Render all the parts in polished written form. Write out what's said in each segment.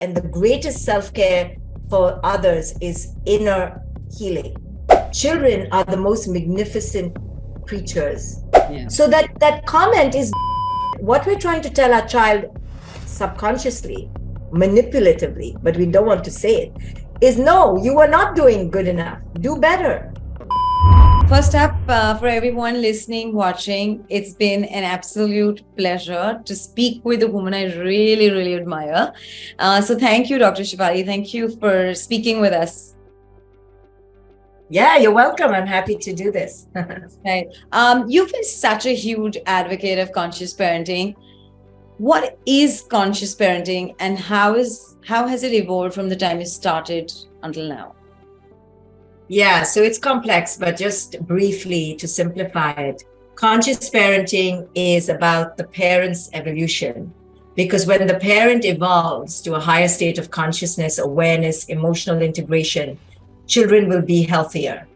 And the greatest self-care for others is inner healing. Children are the most magnificent creatures. Yeah. So that comment is what we're trying to tell our child subconsciously, manipulatively, but we don't want to say it, is no, you are not doing good enough. Do better. First up, for everyone listening, watching, it's been an absolute pleasure to speak with a woman I really, really admire. So thank you, Dr. Shefali. Thank you for speaking with us. Yeah, you're welcome. I'm happy to do this. Right. You've been such a huge advocate of conscious parenting. What is conscious parenting, and how has it evolved from the time you started until now? Yeah, so it's complex, but just briefly to simplify it, conscious parenting is about the parent's evolution. Because when the parent evolves to a higher state of consciousness, awareness, emotional integration, children will be healthier.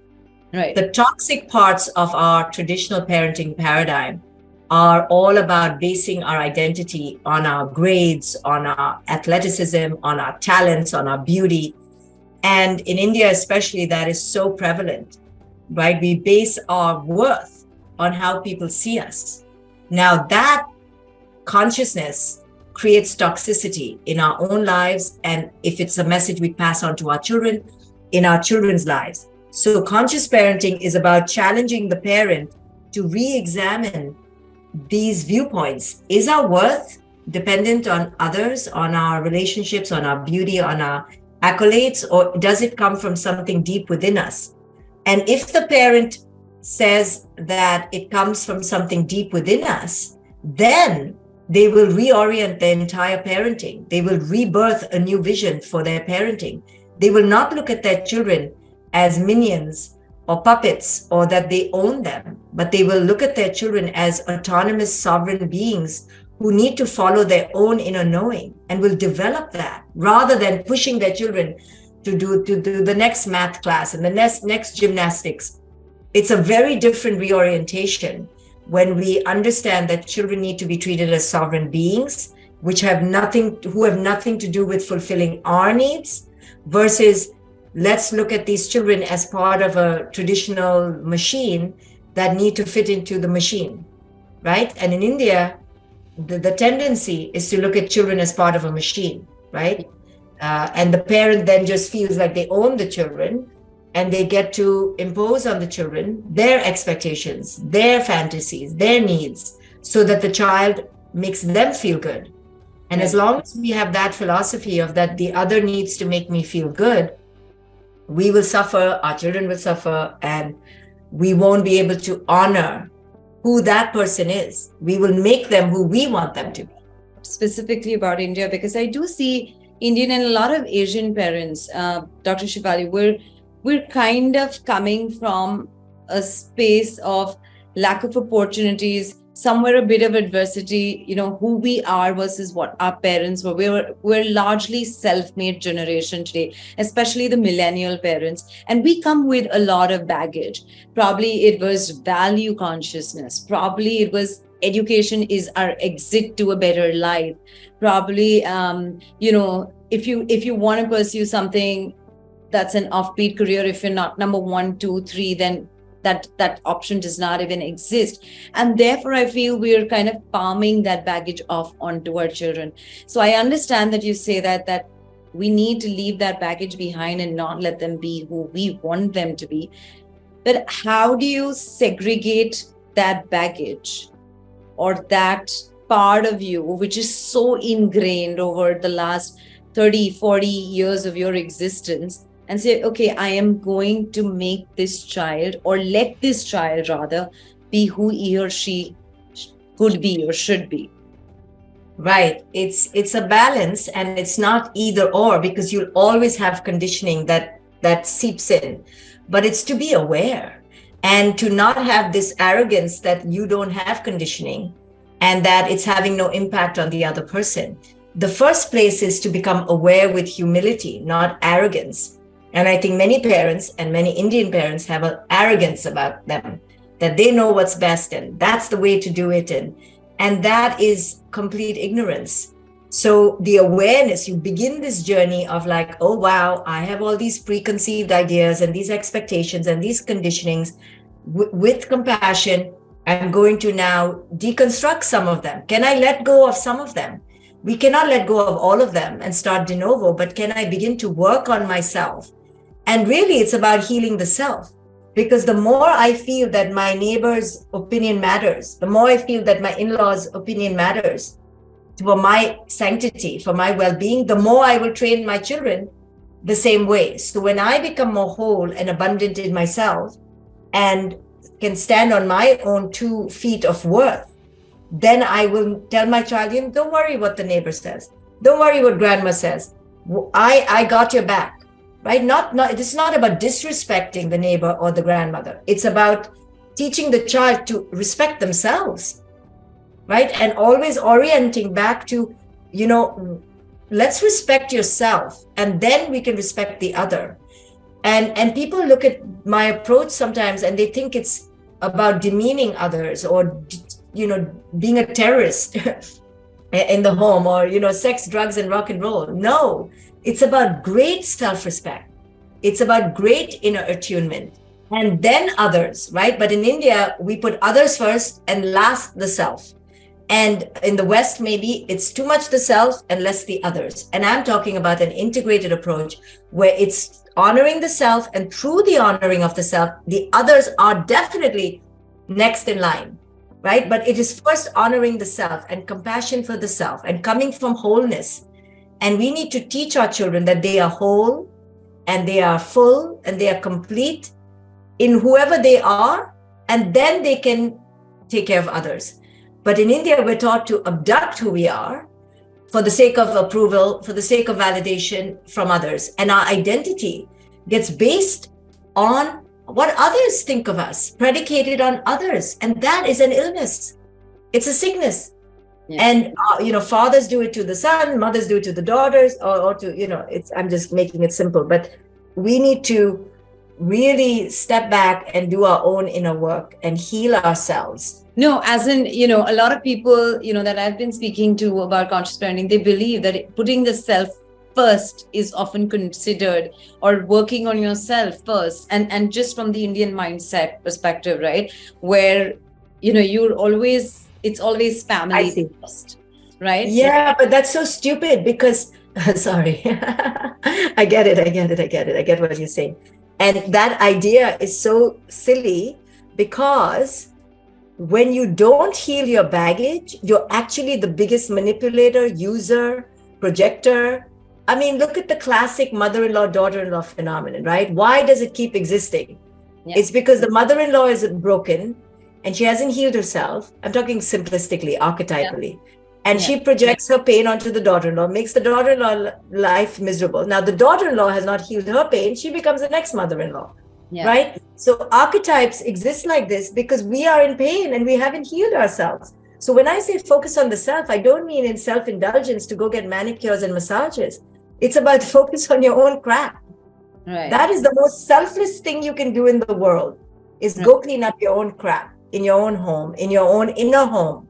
Right. The toxic parts of our traditional parenting paradigm are all about basing our identity on our grades, on our athleticism, on our talents, on our beauty. And in India, especially, that is so prevalent, right? We base our worth on how people see us. Now, that consciousness creates toxicity in our own lives. And if it's a message we pass on to our children, in our children's lives. So conscious parenting is about challenging the parent to re-examine these viewpoints. Is our worth dependent on others, on our relationships, on our beauty, on our accolades, or does it come from something deep within us? And if the parent says that it comes from something deep within us, then they will reorient their entire parenting. They will rebirth a new vision for their parenting. They will not look at their children as minions or puppets or that they own them, but they will look at their children as autonomous sovereign beings who need to follow their own inner knowing and will develop that rather than pushing their children to do the next math class and the next gymnastics. It's a very different reorientation when we understand that children need to be treated as sovereign beings, who have nothing to do with fulfilling our needs, versus let's look at these children as part of a traditional machine that need to fit into the machine, right? And in India, the tendency is to look at children as part of a machine, right? And the parent then just feels like they own the children and they get to impose on the children their expectations, their fantasies, their needs, so that the child makes them feel good. And as long as we have that philosophy of that the other needs to make me feel good, we will suffer, our children will suffer, and we won't be able to honor who that person is. We will make them who we want them to be. Specifically about India, because I do see Indian and a lot of Asian parents, Dr. Shefali, we're kind of coming from a space of lack of opportunities, somewhere a bit of adversity, who we are versus what our parents were. We're largely self-made generation today, especially the millennial parents. And we come with a lot of baggage. Probably it was value consciousness. Probably it was education is our exit to a better life. Probably, if you want to pursue something that's an offbeat career, if you're not number 1, 2, 3, then that option does not even exist. And therefore, I feel we're kind of palming that baggage off onto our children. So I understand that you say that we need to leave that baggage behind and not let them be who we want them to be. But how do you segregate that baggage or that part of you, which is so ingrained over the last 30, 40 years of your existence, and say, okay, I am going to make this child, or let this child rather, be who he or she could be or should be? Right. It's a balance, and it's not either or, because you'll always have conditioning that seeps in. But it's to be aware and to not have this arrogance that you don't have conditioning and that it's having no impact on the other person. The first place is to become aware with humility, not arrogance. And I think many parents and many Indian parents have an arrogance about them, that they know what's best and that's the way to do it. And that is complete ignorance. So the awareness, you begin this journey of like, oh, wow, I have all these preconceived ideas and these expectations and these conditionings. With compassion, I'm going to now deconstruct some of them. Can I let go of some of them? We cannot let go of all of them and start de novo, but can I begin to work on myself? And really, it's about healing the self. Because the more I feel that my neighbor's opinion matters, the more I feel that my in-laws' opinion matters, for my sanctity, for my well-being, the more I will train my children the same way. So when I become more whole and abundant in myself and can stand on my own 2 feet of worth, then I will tell my child, don't worry what the neighbor says. Don't worry what grandma says. I got your back, right? It's not about disrespecting the neighbor or the grandmother. It's about teaching the child to respect themselves, right? And always orienting back to, let's respect yourself, and then we can respect the other. And people look at my approach sometimes and they think it's about demeaning others or, being a terrorist in the home or, sex, drugs, and rock and roll. No, it's about great self-respect. It's about great inner attunement and then others, right? But in India, we put others first and last the self. And in the West, maybe it's too much the self and less the others. And I'm talking about an integrated approach where it's honoring the self, and through the honoring of the self, the others are definitely next in line, right? But it is first honoring the self and compassion for the self and coming from wholeness. And we need to teach our children that they are whole and they are full and they are complete in whoever they are, and then they can take care of others. But in India, we're taught to abduct who we are for the sake of approval, for the sake of validation from others. And our identity gets based on what others think of us, predicated on others. And that is an illness. It's a sickness. Yeah. And, fathers do it to the son, mothers do it to the daughters, or to, I'm just making it simple. But we need to really step back and do our own inner work and heal ourselves. No, as in, a lot of people, that I've been speaking to about conscious parenting, they believe that putting the self first is often considered, or working on yourself first. And just from the Indian mindset perspective, right? Where, it's always family first, right? Yeah, but that's so stupid because, sorry, I get it. I get what you're saying. And that idea is so silly because when you don't heal your baggage, you're actually the biggest manipulator, user, projector. I mean, look at the classic mother-in-law, daughter-in-law phenomenon, right? Why does it keep existing? Yeah. It's because the mother-in-law is broken and she hasn't healed herself. I'm talking simplistically, archetypally. Yeah. And she projects her pain onto the daughter-in-law, makes the daughter-in-law life miserable. Now, the daughter-in-law has not healed her pain. She becomes the next mother-in-law. Yeah. Right? So archetypes exist like this because we are in pain and we haven't healed ourselves. So when I say focus on the self, I don't mean in self-indulgence to go get manicures and massages. It's about focus on your own crap. Right. That is the most selfless thing you can do in the world, is go clean up your own crap in your own home, in your own inner home.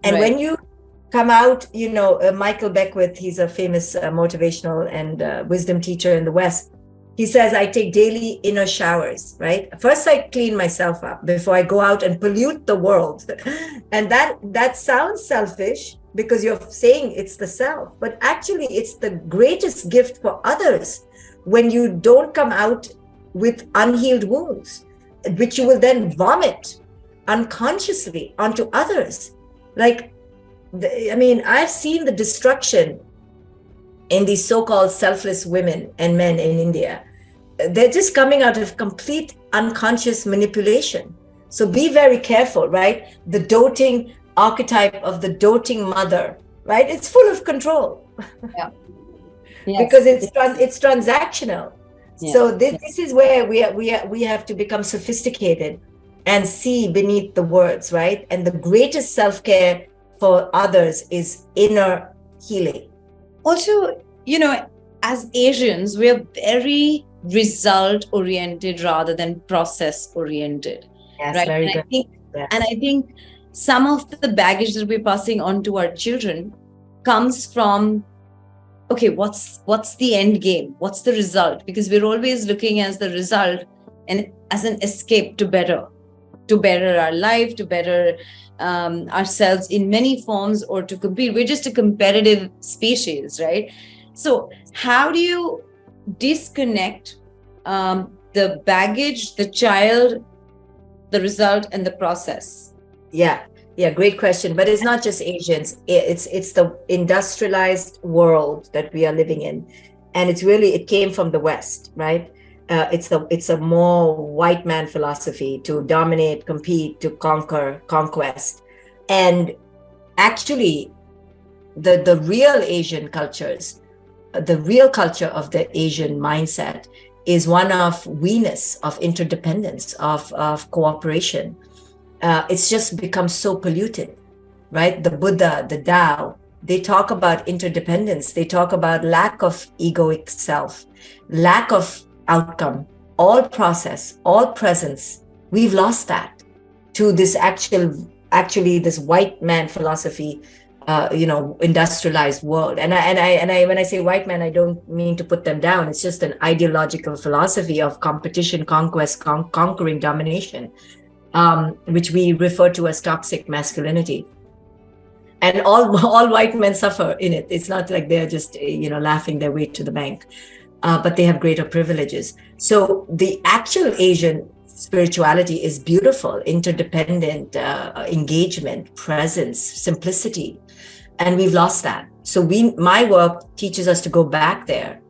And when you come out, Michael Beckwith, he's a famous motivational and wisdom teacher in the West. He says, I take daily inner showers, right? First, I clean myself up before I go out and pollute the world. And that sounds selfish because you're saying it's the self, but actually it's the greatest gift for others when you don't come out with unhealed wounds, which you will then vomit unconsciously onto others. I've seen the destruction in these so-called selfless women and men in India. They're just coming out of complete unconscious manipulation. So be very careful, right? The doting archetype of the doting mother, right? It's full of control. Yeah. Yes. Because it's transactional. Yeah. So this is where we have to become sophisticated and see beneath the words, right? And the greatest self-care for others is inner healing. Also, as Asians, we're very result-oriented rather than process-oriented. Yes, right? Very good. And I think some of the baggage that we're passing on to our children comes from, okay, what's the end game? What's the result? Because we're always looking as the result and as an escape to better our life, to better ourselves in many forms, or to compete. We're just a competitive species, right? So how do you disconnect the baggage, the child, the result, and the process? Yeah, great question. But it's not just Asians. It's the industrialized world that we are living in, and it came from the West, right? It's a more white man philosophy to dominate, compete, to conquest, and actually, the real Asian cultures, the real culture of the Asian mindset is one of we-ness, of interdependence, of cooperation. It's just become so polluted, right? The Buddha, the Tao, they talk about interdependence. They talk about lack of egoic self, lack of outcome, all process, all presence. We've lost that to this actually this white man philosophy, industrialized world. And I when I say white man, I don't mean to put them down. It's just an ideological philosophy of competition, conquest, conquering, domination, which we refer to as toxic masculinity. And all white men suffer in it. It's not like they're just laughing their way to the bank, but they have greater privileges. So the actual Asian spirituality is beautiful, interdependent, engagement, presence, simplicity, and we've lost that. So my work teaches us to go back there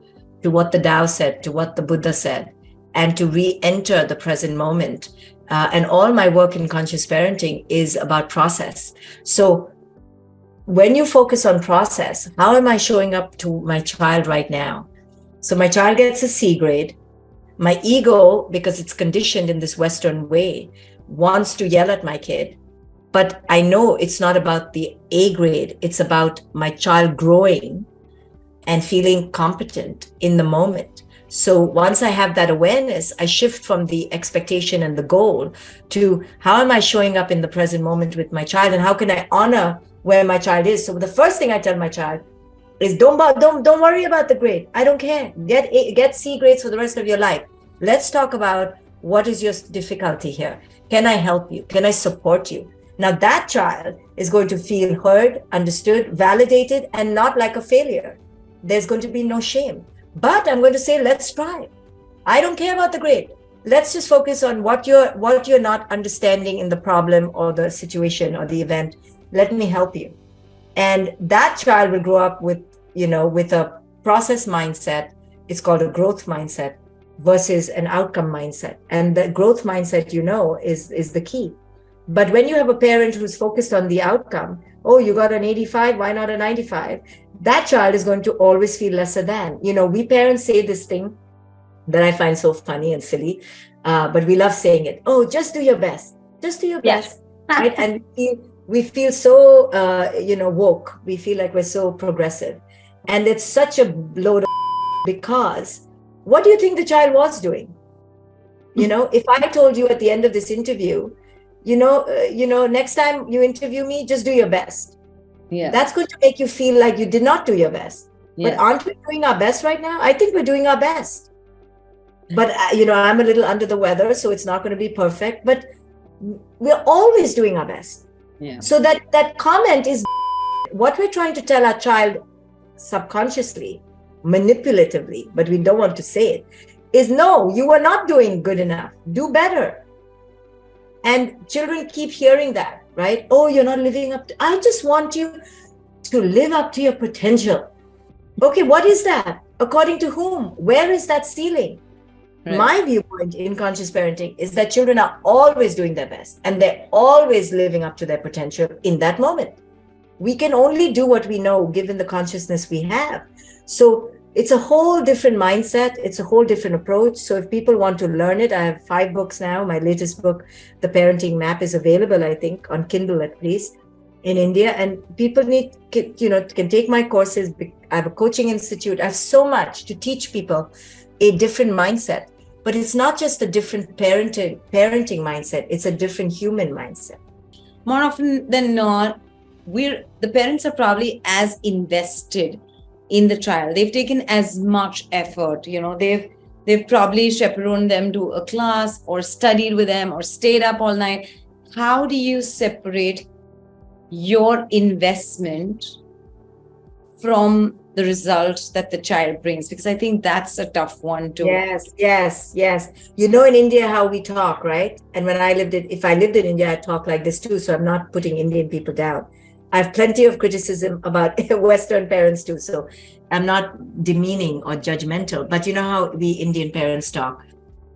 to what the Tao said, to what the Buddha said, and to re-enter the present moment. And all my work in conscious parenting is about process. So when you focus on process, how am I showing up to my child right now? So my child gets a C grade. My ego, because it's conditioned in this Western way, wants to yell at my kid. But I know it's not about the A grade. It's about my child growing and feeling competent in the moment. So once I have that awareness, I shift from the expectation and the goal to how am I showing up in the present moment with my child, and how can I honor where my child is. So the first thing I tell my child is don't worry about the grade. I don't care. Get C grades for the rest of your life. Let's talk about what is your difficulty here. Can I help you? Can I support you? Now that child is going to feel heard, understood, validated, and not like a failure. There's going to be no shame. But I'm going to say, let's try. I don't care about the grade. Let's just focus on what you're not understanding in the problem or the situation or the event. Let me help you. And that child will grow up with a process mindset. It's called a growth mindset versus an outcome mindset. And the growth mindset, is the key. But when you have a parent who's focused on the outcome, oh, you got an 85, why not a 95? That child is going to always feel lesser than. We parents say this thing that I find so funny and silly, but we love saying it. Oh, just do your best. Just do your best. Right? And we feel so, woke. We feel like we're so progressive. And it's such a load of because what do you think the child was doing? If I told you at the end of this interview, next time you interview me, just do your best. Yeah. That's going to make you feel like you did not do your best. Yeah. But aren't we doing our best right now? I think we're doing our best. But, I'm a little under the weather, so it's not going to be perfect. But we're always doing our best. Yeah. So that comment is what we're trying to tell our child subconsciously, manipulatively, but we don't want to say it, is no, you are not doing good enough. Do better. And children keep hearing that, right? Oh, you're not living up to, I just want you to live up to your potential. Okay, what is that? According to whom? Where is that ceiling? Right. My viewpoint in conscious parenting is that children are always doing their best and they're always living up to their potential in that moment. We can only do what we know given the consciousness we have. So it's a whole different mindset. It's a whole different approach. So if people want to learn it, I have 5 books now. My latest book, The Parenting Map, is available, I think, on Kindle at least in India. And people can take my courses. I have a coaching institute. I have so much to teach people a different mindset. But it's not just a different parenting mindset. It's a different human mindset. More often than not, the parents are probably as invested in the child. They've taken as much effort. They've probably chaperoned them to a class or studied with them or stayed up all night. How do you separate your investment from the results that the child brings? Because I think that's a tough one too. Yes. In India, how we talk, right? And if I lived in India, I'd talk like this too. So I'm not putting Indian people down. I have plenty of criticism about Western parents too. So I'm not demeaning or judgmental, but you know how we Indian parents talk?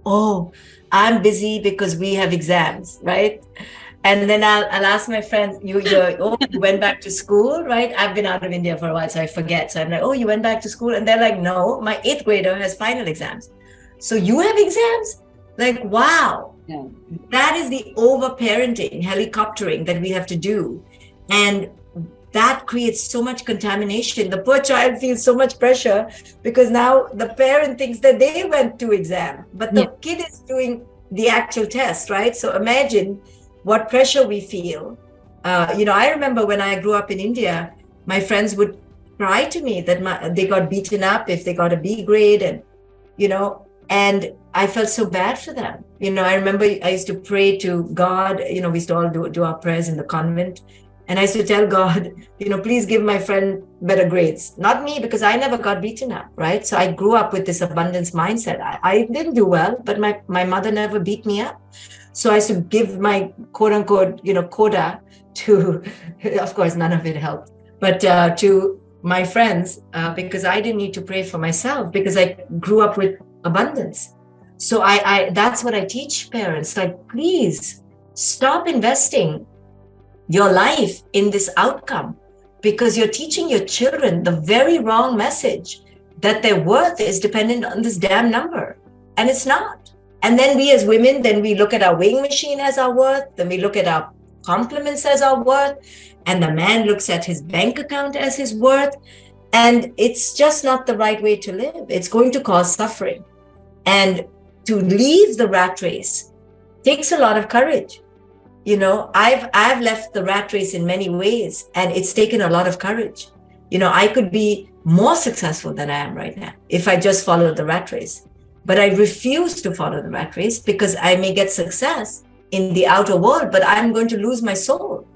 Oh, I'm busy because we have exams, right? And then I'll ask my friends, you went back to school, right? I've been out of India for a while, so I forget. So I'm like, oh, you went back to school? And they're like, no, my 8th grader has final exams. So you have exams? Like, wow. Yeah. That is the over-parenting, helicoptering that we have to do. And that creates so much contamination. The poor child feels so much pressure because now the parent thinks that they went to exam, but the kid is doing the actual test, right? So imagine what pressure we feel. I remember when I grew up in India, my friends would cry to me that they got beaten up if they got a B grade, and I felt so bad for them. I remember I used to pray to God. We used to all do our prayers in the convent. And I used to tell God, please give my friend better grades. Not me, because I never got beaten up, right? So I grew up with this abundance mindset. I didn't do well, but my mother never beat me up. So I used to give my quote unquote, quota to, of course, none of it helped, but to my friends, because I didn't need to pray for myself because I grew up with abundance. So I that's what I teach parents, like, please stop investing your life in this outcome, because you're teaching your children the very wrong message that their worth is dependent on this damn number. And it's not. And then we as women, then we look at our weighing machine as our worth, then we look at our compliments as our worth, and the man looks at his bank account as his worth. And it's just not the right way to live. It's going to cause suffering. And to leave the rat race takes a lot of courage. I've left the rat race in many ways, and it's taken a lot of courage. I could be more successful than I am right now if I just followed the rat race. But I refuse to follow the rat race because I may get success in the outer world, but I'm going to lose my soul.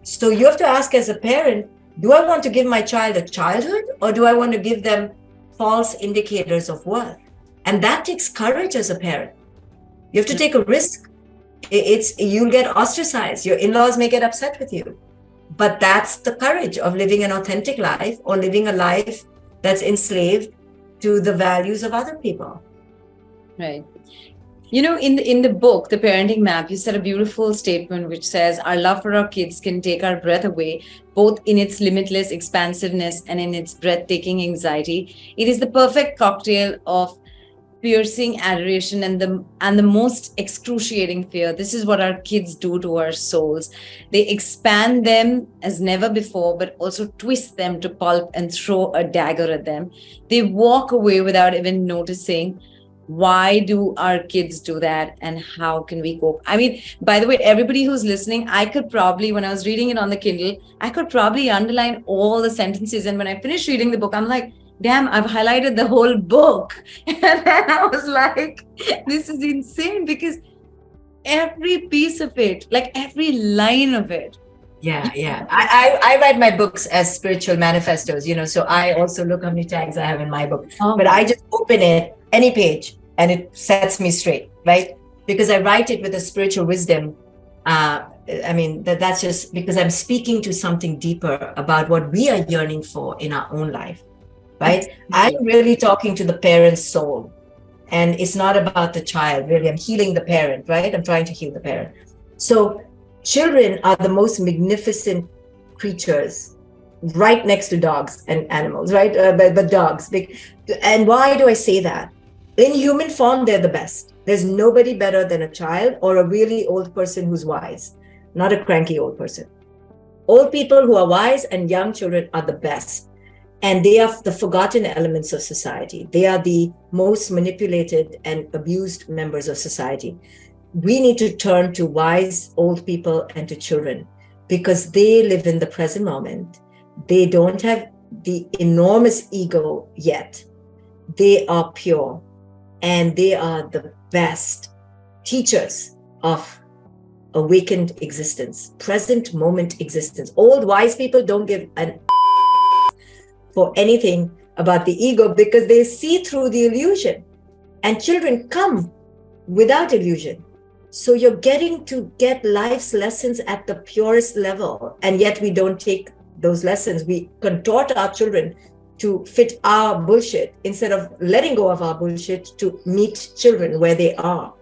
So you have to ask as a parent, do I want to give my child a childhood, or do I want to give them false indicators of worth? And that takes courage as a parent. You have to take a risk. You'll get ostracized. Your in-laws may get upset with you. But that's the courage of living an authentic life, or living a life that's enslaved to the values of other people. Right. In the book, The Parenting Map, you said a beautiful statement which says, our love for our kids can take our breath away, both in its limitless expansiveness and in its breathtaking anxiety. It is the perfect cocktail of piercing adoration and the most excruciating fear. This is what our kids do to our souls. They expand them as never before, but also twist them to pulp and throw a dagger at them. They walk away without even noticing. Why do our kids do that, and how can we cope? I mean, by the way, everybody who's listening, I could probably, when I was reading it on the Kindle, I could probably underline all the sentences. And when I finished reading the book, I'm like, damn, I've highlighted the whole book. And then I was like, this is insane, because every piece of it, like every line of it. Yeah. I write my books as spiritual manifestos, so I also look how many tags I have in my book. But I just open it, any page, and it sets me straight, right? Because I write it with a spiritual wisdom. That's just because I'm speaking to something deeper about what we are yearning for in our own life. Right? I'm really talking to the parent's soul, and it's not about the child. Really, I'm healing the parent, right? I'm trying to heal the parent. So children are the most magnificent creatures, right next to dogs and animals, right? But dogs. And why do I say that? In human form, they're the best. There's nobody better than a child or a really old person who's wise, not a cranky old person. Old people who are wise and young children are the best. And they are the forgotten elements of society. They are the most manipulated and abused members of society. We need to turn to wise old people and to children, because they live in the present moment. They don't have the enormous ego yet. They are pure, and they are the best teachers of awakened existence, present moment existence. Old wise people don't give an for anything about the ego because they see through the illusion, and children come without illusion. So you're getting to get life's lessons at the purest level, and yet we don't take those lessons. We contort our children to fit our bullshit instead of letting go of our bullshit to meet children where they are.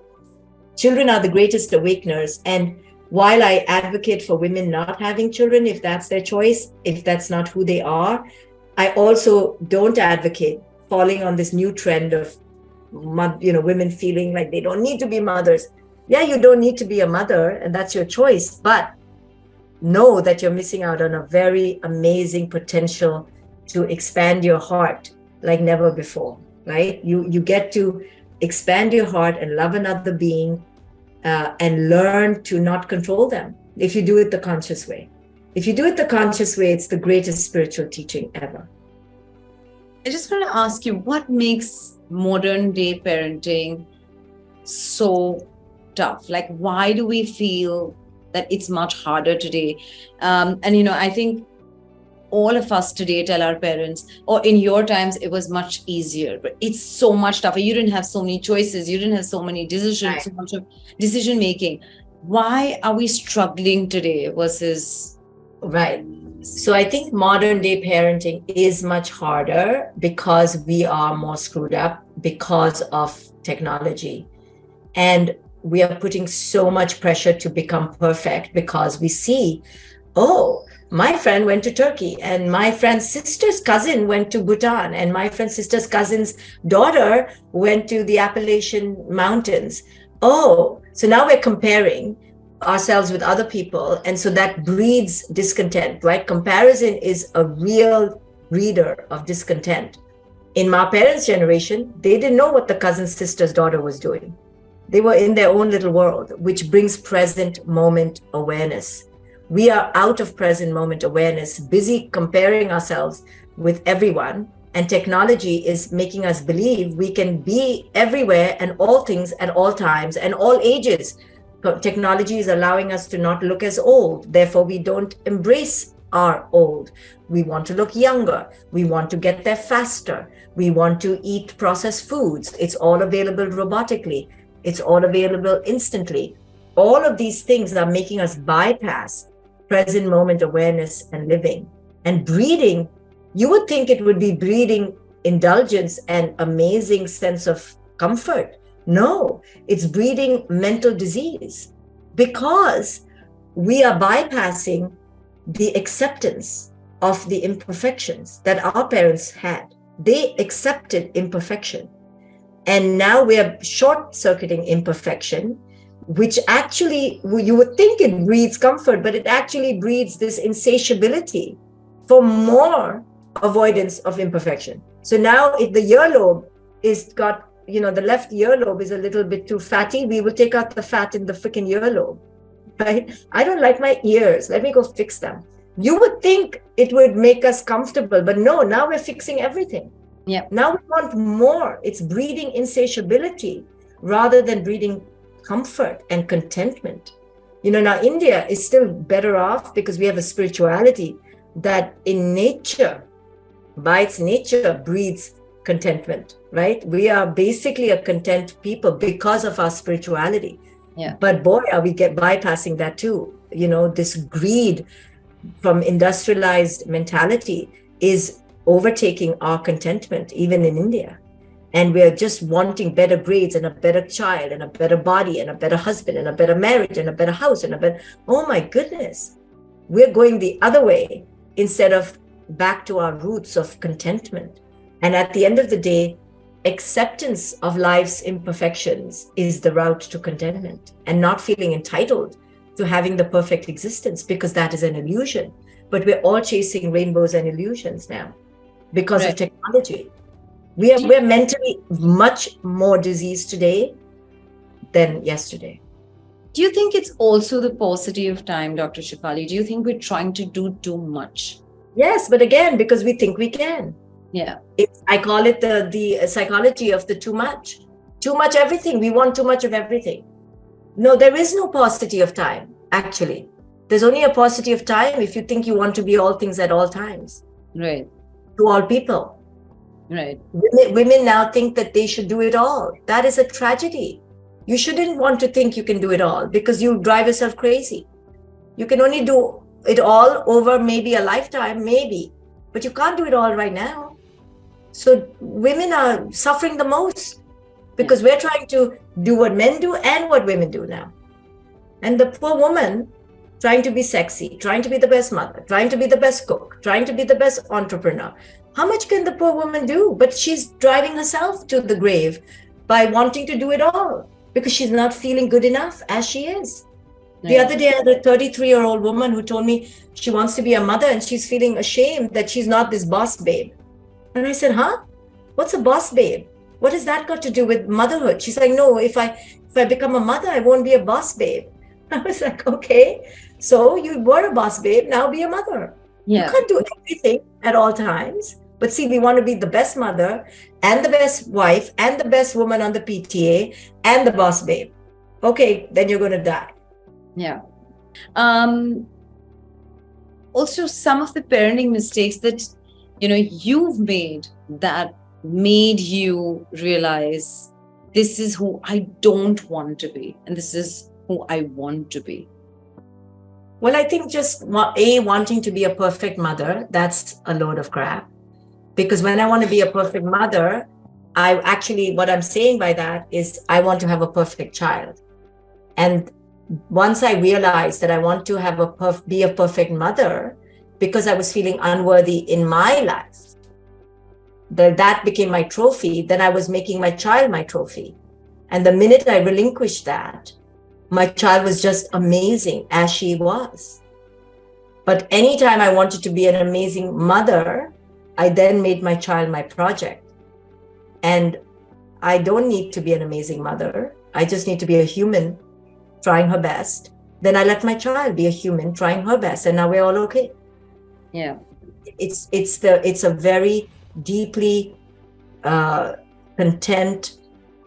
Children are the greatest awakeners. And while I advocate for women not having children, if that's their choice, if that's not who they are, I also don't advocate falling on this new trend of, women feeling like they don't need to be mothers. Yeah, you don't need to be a mother, and that's your choice. But know that you're missing out on a very amazing potential to expand your heart like never before, right? You get to expand your heart and love another being and learn to not control them if you do it the conscious way. If you do it the conscious way, it's the greatest spiritual teaching ever. I just want to ask you, what makes modern day parenting so tough? Like, why do we feel that it's much harder today? I think all of us today tell our parents, or in your times, it was much easier, but it's so much tougher. You didn't have so many choices. You didn't have so many decisions, Right. so much of decision making. Why are we struggling today versus... Right. So I think modern day parenting is much harder because we are more screwed up because of technology. And we are putting so much pressure to become perfect because we see, oh, my friend went to Turkey, and my friend's sister's cousin went to Bhutan, and my friend's sister's cousin's daughter went to the Appalachian Mountains. Oh, so now we're comparing ourselves with other people. And so that breeds discontent, right? Comparison is a real breeder of discontent. In my parents' generation, they didn't know what the cousin's sister's daughter was doing. They were in their own little world, which brings present moment awareness. We are out of present moment awareness, busy comparing ourselves with everyone. And technology is making us believe we can be everywhere and all things at all times and all ages. Technology is allowing us to not look as old. Therefore, we don't embrace our old. We want to look younger. We want to get there faster. We want to eat processed foods. It's all available robotically. It's all available instantly. All of these things are making us bypass present moment awareness and living and breeding. You would think it would be breeding indulgence and amazing sense of comfort. No, it's breeding mental disease because we are bypassing the acceptance of the imperfections that our parents had. They accepted imperfection. And now we are short-circuiting imperfection, which actually, you would think it breeds comfort, but it actually breeds this insatiability for more avoidance of imperfection. So now if the earlobe is got, the left earlobe is a little bit too fatty, we will take out the fat in the freaking earlobe, right? I don't like my ears. Let me go fix them. You would think it would make us comfortable, but no, now we're fixing everything. Yeah. Now we want more. It's breeding insatiability rather than breeding comfort and contentment. Now India is still better off because we have a spirituality that in nature, by its nature, breeds contentment, right? We are basically a content people because of our spirituality. Yeah. But boy, are we bypassing that too. This greed from industrialized mentality is overtaking our contentment, even in India. And we're just wanting better grades and a better child and a better body and a better husband and a better marriage and a better house and a better, oh my goodness, we're going the other way instead of back to our roots of contentment. And at the end of the day, acceptance of life's imperfections is the route to contentment, and not feeling entitled to having the perfect existence, because that is an illusion. But we're all chasing rainbows and illusions now because of technology. We're mentally much more diseased today than yesterday. Do you think it's also the paucity of time, Dr. Shefali? Do you think we're trying to do too much? Yes, but again, because we think we can. Yeah. I call it the psychology of the too much. Too much everything. We want too much of everything. No, there is no paucity of time, actually. There's only a paucity of time if you think you want to be all things at all times. Right. To all people. Right. Women now think that they should do it all. That is a tragedy. You shouldn't want to think you can do it all because you drive yourself crazy. You can only do it all over maybe a lifetime, maybe, but you can't do it all right now. So women are suffering the most because we're trying to do what men do and what women do now. And the poor woman trying to be sexy, trying to be the best mother, trying to be the best cook, trying to be the best entrepreneur. How much can the poor woman do? But she's driving herself to the grave by wanting to do it all because she's not feeling good enough as she is. The other day, I had a 33-year-old woman who told me she wants to be a mother and she's feeling ashamed that she's not this boss babe. And I said, huh? What's a boss babe? What has that got to do with motherhood? She's like, no, if I become a mother, I won't be a boss babe. I was like, okay, so you were a boss babe, now be a mother. Yeah. You can't do everything at all times. But see, we want to be the best mother and the best wife and the best woman on the PTA and the boss babe. Okay, then you're going to die. Yeah. Also, some of the parenting mistakes that, you've made that made you realize this is who I don't want to be and this is who I want to be. Well, I think just wanting to be a perfect mother, that's a load of crap. Because when I want to be a perfect mother, what I'm saying by that is I want to have a perfect child. And once I realized that I want to be a perfect mother, because I was feeling unworthy in my life, that became my trophy. Then I was making my child my trophy. And the minute I relinquished that, my child was just amazing as she was. But anytime I wanted to be an amazing mother, I then made my child my project. And I don't need to be an amazing mother. I just need to be a human trying her best. Then I let my child be a human trying her best. And now we're all okay. Yeah. It's a very deeply content,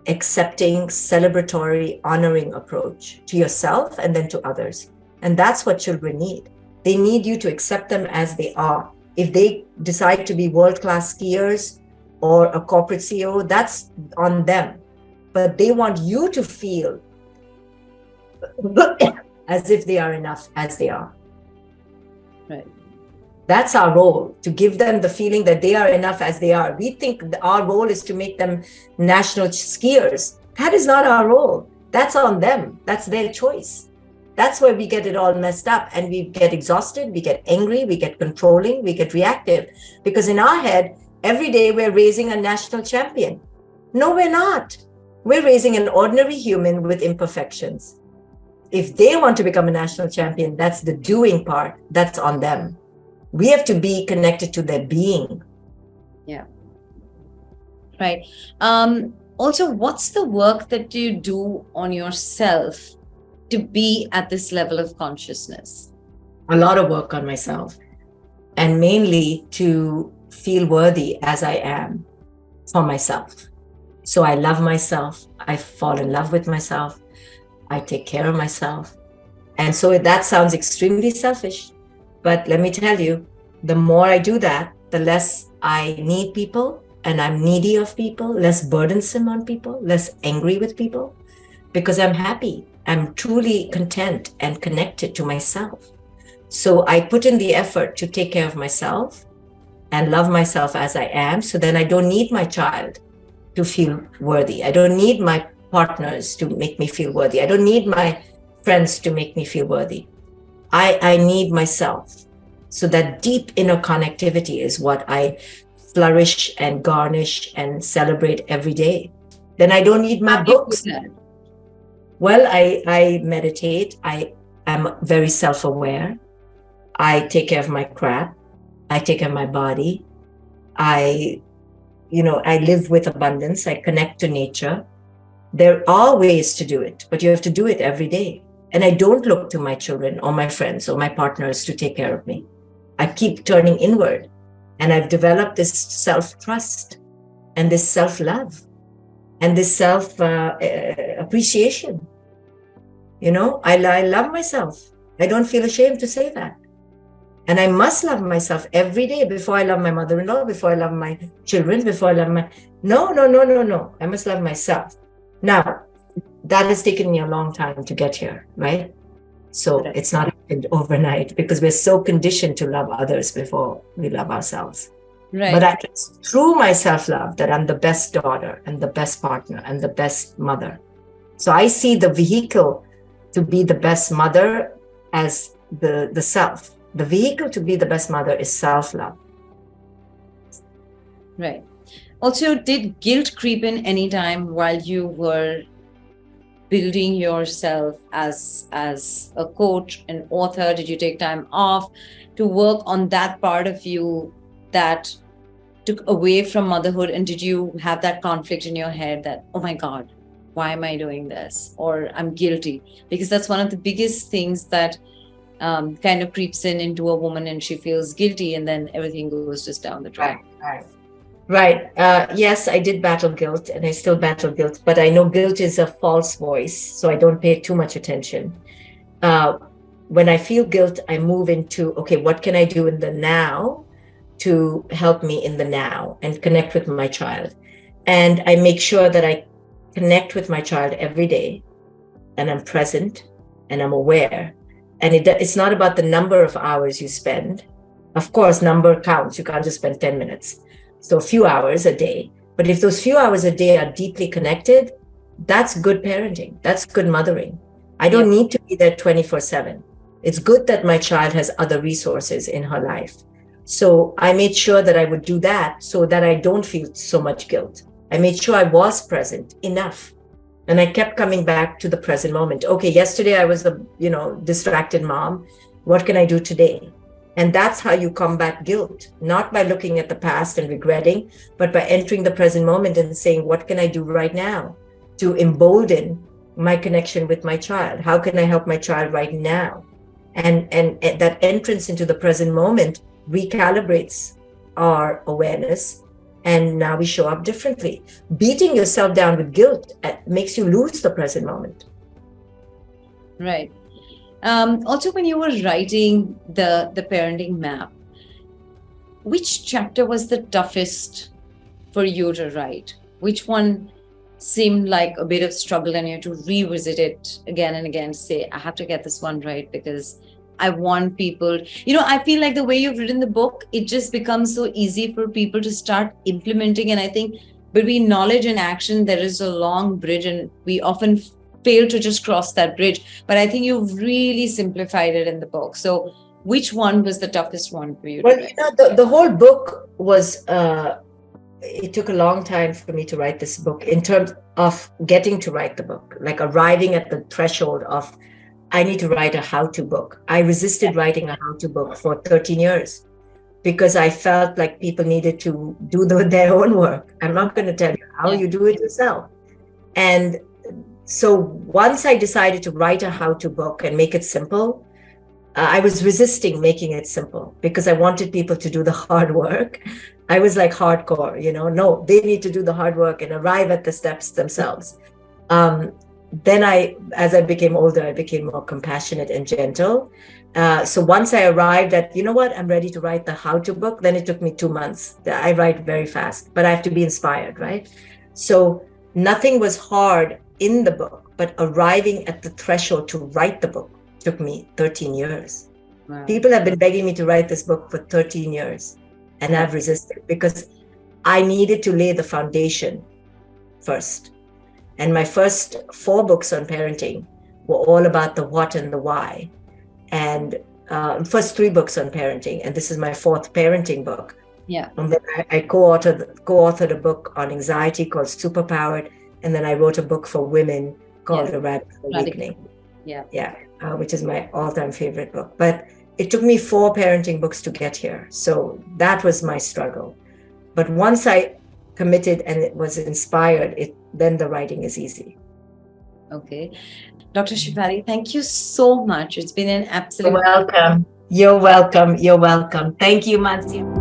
accepting, celebratory, honoring approach to yourself and then to others. And that's what children need. They need you to accept them as they are. If they decide to be world-class skiers or a corporate CEO, that's on them. But they want you to feel as if they are enough as they are. Right. That's our role, to give them the feeling that they are enough as they are. We think our role is to make them national skiers. That is not our role. That's on them. That's their choice. That's where we get it all messed up and we get exhausted, we get angry, we get controlling, we get reactive. Because in our head, every day we're raising a national champion. No, we're not. We're raising an ordinary human with imperfections. If they want to become a national champion, that's the doing part. That's on them. We have to be connected to their being. Yeah. Right. Also, what's the work that you do on yourself to be at this level of consciousness? A lot of work on myself, and mainly to feel worthy as I am for myself. So I love myself. I fall in love with myself. I take care of myself. And so that sounds extremely selfish. But let me tell you, the more I do that, the less I need people and I'm needy of people, less burdensome on people, less angry with people, because I'm happy. I'm truly content and connected to myself. So I put in the effort to take care of myself and love myself as I am. So then I don't need my child to feel worthy. I don't need my partners to make me feel worthy. I don't need my friends to make me feel worthy. I need myself. So that deep inner connectivity is what I flourish and garnish and celebrate every day. Then I don't need my books. Well, I meditate. I am very self-aware. I take care of my crap. I take care of my body. I live with abundance. I connect to nature. There are ways to do it, but you have to do it every day. And I don't look to my children or my friends or my partners to take care of me. I keep turning inward. And I've developed this self-trust and this self-love and this self-appreciation. I love myself. I don't feel ashamed to say that. And I must love myself every day before I love my mother-in-law, before I love my children, before I love my... No. I must love myself. Now, that has taken me a long time to get here, right? So it's not happened overnight because we're so conditioned to love others before we love ourselves. Right. But it's through my self-love that I'm the best daughter and the best partner and the best mother. So I see the vehicle to be the best mother as the self. The vehicle to be the best mother is self-love. Right. Also, did guilt creep in any time while you were building yourself as a coach, an author? Did you take time off to work on that part of you that took away from motherhood? And did you have that conflict in your head that, oh my God, why am I doing this? Or I'm guilty? Because that's one of the biggest things that kind of creeps into a woman, and she feels guilty, and then everything goes just down the drain. Right. Yes, I did battle guilt, and I still battle guilt, but I know guilt is a false voice, so I don't pay too much attention. When I feel guilt, I move into, okay, what can I do in the now to help me in the now and connect with my child? And I make sure that I connect with my child every day, and I'm present and I'm aware. And it's not about the number of hours you spend. Of course, number counts. You can't just spend 10 minutes. So a few hours a day. But if those few hours a day are deeply connected, that's good parenting. That's good mothering. I don't need to be there 24/7. It's good that my child has other resources in her life. So I made sure that I would do that so that I don't feel so much guilt. I made sure I was present enough. And I kept coming back to the present moment. Okay, yesterday I was the, distracted mom. What can I do today? And that's how you combat guilt, not by looking at the past and regretting, but by entering the present moment and saying, what can I do right now to embolden my connection with my child? How can I help my child right now? And that entrance into the present moment recalibrates our awareness. And now we show up differently. Beating yourself down with guilt makes you lose the present moment. Right. Also, when you were writing the parenting map, which chapter was the toughest for you to write? Which one seemed like a bit of struggle and you had to revisit it again and again to say, I have to get this one right because I want people, I feel like the way you've written the book, it just becomes so easy for people to start implementing. And I think between knowledge and action, there is a long bridge, and we often fail to just cross that bridge. But I think you've really simplified it in the book. So which one was the toughest one for you? Well, the whole book was, it took a long time for me to write this book in terms of getting to write the book, like arriving at the threshold of, I need to write a how-to book. I resisted writing a how-to book for 13 years because I felt like people needed to do their own work. I'm not going to tell you how, you do it yourself. And so once I decided to write a how-to book and make it simple, I was resisting making it simple because I wanted people to do the hard work. I was like hardcore, no, they need to do the hard work and arrive at the steps themselves. Then as I became older, I became more compassionate and gentle. So once I arrived at, I'm ready to write the how-to book, then it took me 2 months. I write very fast, but I have to be inspired, right? So nothing was hard in the book, but arriving at the threshold to write the book took me 13 years. Wow. People have been begging me to write this book for 13 years, and I've resisted because I needed to lay the foundation first. And my first 4 books on parenting were all about the what and the why. And first 3 books on parenting, and this is my 4th parenting book. Yeah. And then I co-authored a book on anxiety called Superpowered, and then I wrote a book for women called A Radical Awakening. Which is my all-time favorite book. But it took me 4 parenting books to get here. So that was my struggle. But once I committed and it was inspired, then the writing is easy. Okay. Dr. Shefali, thank you so much. It's been an absolute You're welcome. You're welcome. You're welcome. Thank you, Mansi.